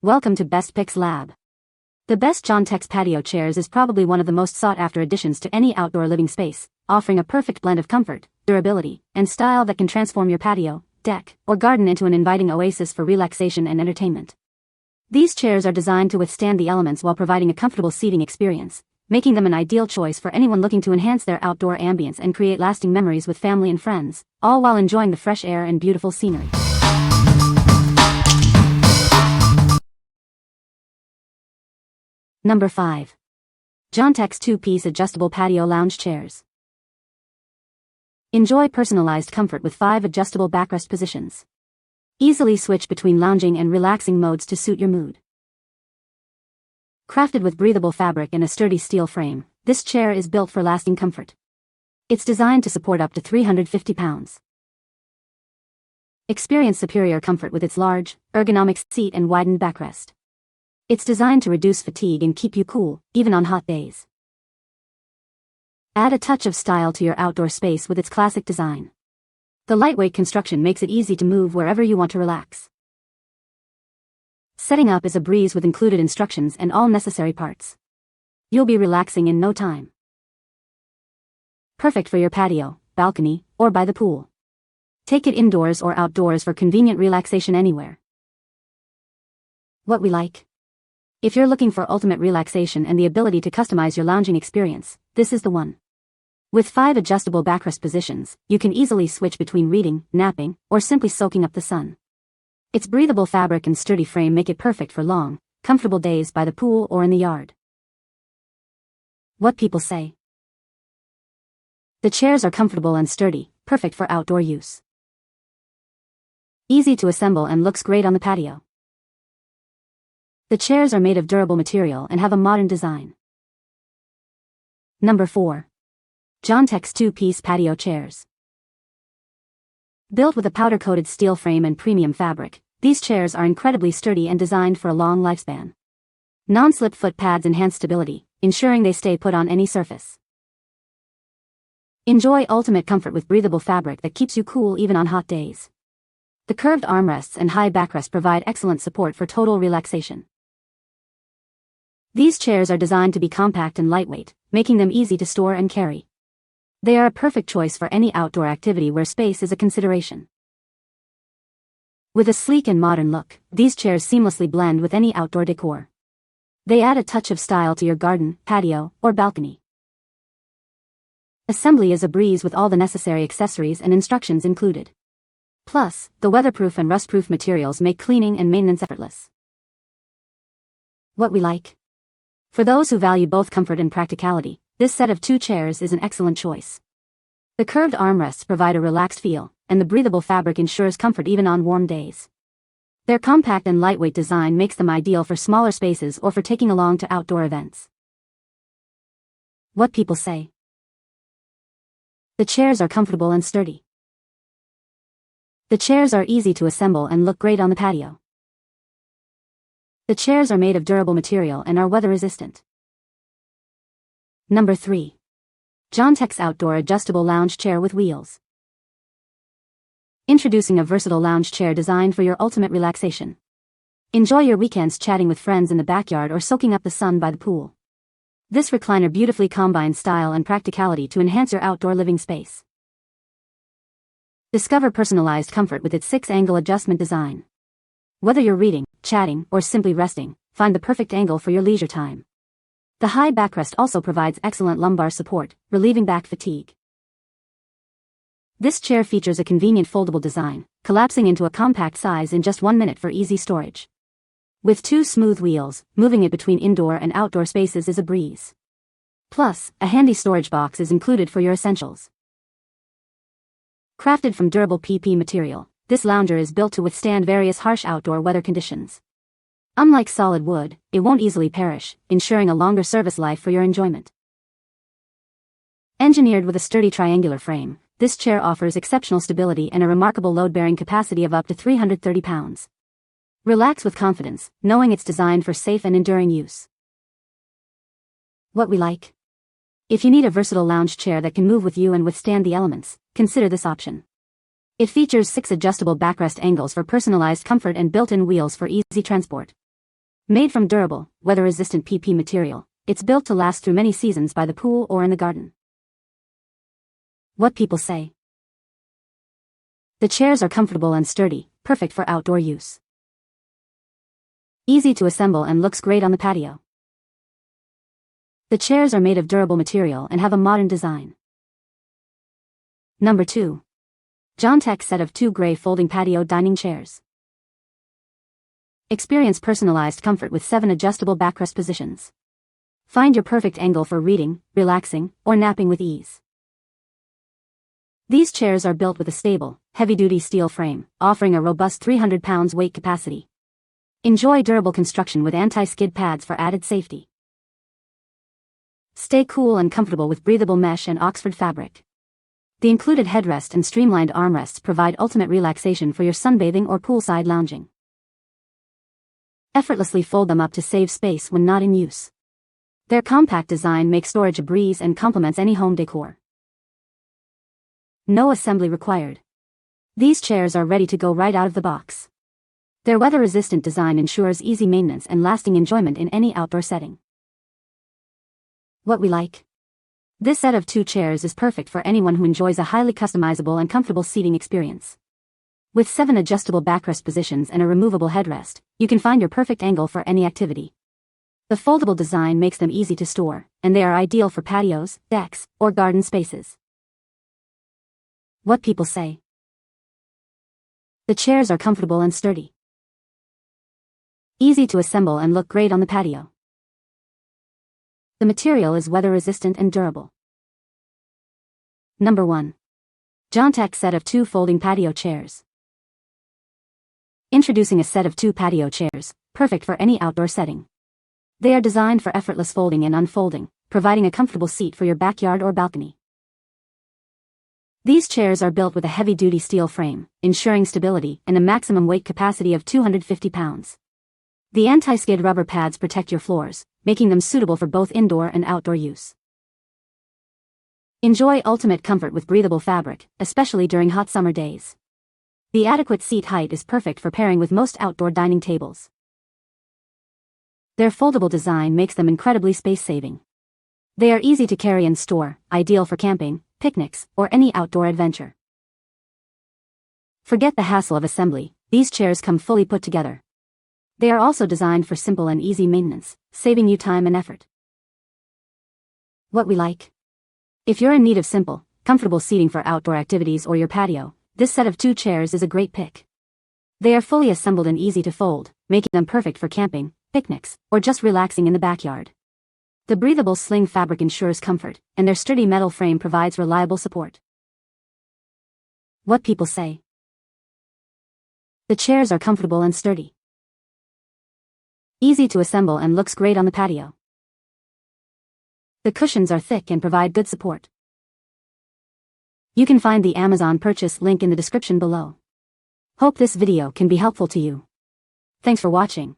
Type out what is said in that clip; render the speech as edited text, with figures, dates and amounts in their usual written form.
Welcome to Best Picks Lab. The best Giantex Patio Chairs is probably one of the most sought-after additions to any outdoor living space, offering a perfect blend of comfort, durability, and style that can transform your patio, deck, or garden into an inviting oasis for relaxation and entertainment. These chairs are designed to withstand the elements while providing a comfortable seating experience, making them an ideal choice for anyone looking to enhance their outdoor ambience and create lasting memories with family and friends, all while enjoying the fresh air and beautiful scenery. Number 5. Giantex 2-piece adjustable patio lounge chairs. Enjoy personalized comfort with 5 adjustable backrest positions. Easily switch between lounging and relaxing modes to suit your mood. Crafted with breathable fabric and a sturdy steel frame, this chair is built for lasting comfort. It's designed to support up to 350 pounds. Experience superior comfort with its large, ergonomic seat and widened backrest. It's designed to reduce fatigue and keep you cool, even on hot days. Add a touch of style to your outdoor space with its classic design. The lightweight construction makes it easy to move wherever you want to relax. Setting up is a breeze with included instructions and all necessary parts. You'll be relaxing in no time. Perfect for your patio, balcony, or by the pool. Take it indoors or outdoors for convenient relaxation anywhere. What we like. If you're looking for ultimate relaxation and the ability to customize your lounging experience, this is the one. With 5 adjustable backrest positions, you can easily switch between reading, napping, or simply soaking up the sun. Its breathable fabric and sturdy frame make it perfect for long, comfortable days by the pool or in the yard. What people say. The chairs are comfortable and sturdy, perfect for outdoor use. Easy to assemble and looks great on the patio. The chairs are made of durable material and have a modern design. Number 4. Giantex 2-piece patio chairs. Built with a powder-coated steel frame and premium fabric, these chairs are incredibly sturdy and designed for a long lifespan. Non-slip foot pads enhance stability, ensuring they stay put on any surface. Enjoy ultimate comfort with breathable fabric that keeps you cool even on hot days. The curved armrests and high backrest provide excellent support for total relaxation. These chairs are designed to be compact and lightweight, making them easy to store and carry. They are a perfect choice for any outdoor activity where space is a consideration. With a sleek and modern look, these chairs seamlessly blend with any outdoor decor. They add a touch of style to your garden, patio, or balcony. Assembly is a breeze with all the necessary accessories and instructions included. Plus, the weatherproof and rust-proof materials make cleaning and maintenance effortless. What we like. For those who value both comfort and practicality, this set of 2 chairs is an excellent choice. The curved armrests provide a relaxed feel, and the breathable fabric ensures comfort even on warm days. Their compact and lightweight design makes them ideal for smaller spaces or for taking along to outdoor events. What people say. The chairs are comfortable and sturdy. The chairs are easy to assemble and look great on the patio. The chairs are made of durable material and are weather-resistant. Number 3. Giantex Outdoor Adjustable Lounge Chair with Wheels. Introducing a versatile lounge chair designed for your ultimate relaxation. Enjoy your weekends chatting with friends in the backyard or soaking up the sun by the pool. This recliner beautifully combines style and practicality to enhance your outdoor living space. Discover personalized comfort with its 6-angle adjustment design. Whether you're reading, chatting, or simply resting, find the perfect angle for your leisure time. The high backrest also provides excellent lumbar support, relieving back fatigue. This chair features a convenient foldable design, collapsing into a compact size in just 1 minute for easy storage. With 2 smooth wheels, moving it between indoor and outdoor spaces is a breeze. Plus, a handy storage box is included for your essentials. Crafted from durable PP material, this lounger is built to withstand various harsh outdoor weather conditions. Unlike solid wood, it won't easily perish, ensuring a longer service life for your enjoyment. Engineered with a sturdy triangular frame, this chair offers exceptional stability and a remarkable load-bearing capacity of up to 330 pounds. Relax with confidence, knowing it's designed for safe and enduring use. What we like. If you need a versatile lounge chair that can move with you and withstand the elements, consider this option. It features 6 adjustable backrest angles for personalized comfort and built-in wheels for easy transport. Made from durable, weather-resistant PP material, it's built to last through many seasons by the pool or in the garden. What people say. The chairs are comfortable and sturdy, perfect for outdoor use. Easy to assemble and looks great on the patio. The chairs are made of durable material and have a modern design. Number 2. Giantex set of 2 gray folding patio dining chairs. Experience personalized comfort with 7 adjustable backrest positions. Find your perfect angle for reading, relaxing, or napping with ease. These chairs are built with a stable, heavy-duty steel frame, offering a robust 300 pounds weight capacity. Enjoy durable construction with anti-skid pads for added safety. Stay cool and comfortable with breathable mesh and Oxford fabric. The included headrest and streamlined armrests provide ultimate relaxation for your sunbathing or poolside lounging. Effortlessly fold them up to save space when not in use. Their compact design makes storage a breeze and complements any home decor. No assembly required. These chairs are ready to go right out of the box. Their weather-resistant design ensures easy maintenance and lasting enjoyment in any outdoor setting. What we like. This set of 2 chairs is perfect for anyone who enjoys a highly customizable and comfortable seating experience. With 7 adjustable backrest positions and a removable headrest, you can find your perfect angle for any activity. The foldable design makes them easy to store, and they are ideal for patios, decks, or garden spaces. What people say. The chairs are comfortable and sturdy. Easy to assemble and look great on the patio. The material is weather-resistant and durable. Number 1. Giantex set of 2 folding patio chairs. Introducing a set of 2 patio chairs, perfect for any outdoor setting. They are designed for effortless folding and unfolding, providing a comfortable seat for your backyard or balcony. These chairs are built with a heavy-duty steel frame, ensuring stability and a maximum weight capacity of 250 pounds. The anti-skid rubber pads protect your floors, making them suitable for both indoor and outdoor use. Enjoy ultimate comfort with breathable fabric, especially during hot summer days. The adequate seat height is perfect for pairing with most outdoor dining tables. Their foldable design makes them incredibly space-saving. They are easy to carry and store, ideal for camping, picnics, or any outdoor adventure. Forget the hassle of assembly, these chairs come fully put together. They are also designed for simple and easy maintenance, saving you time and effort. What we like. If you're in need of simple, comfortable seating for outdoor activities or your patio, this set of 2 chairs is a great pick. They are fully assembled and easy to fold, making them perfect for camping, picnics, or just relaxing in the backyard. The breathable sling fabric ensures comfort, and their sturdy metal frame provides reliable support. What people say. The chairs are comfortable and sturdy. Easy to assemble and looks great on the patio. The cushions are thick and provide good support. You can find the Amazon purchase link in the description below. Hope this video can be helpful to you. Thanks for watching.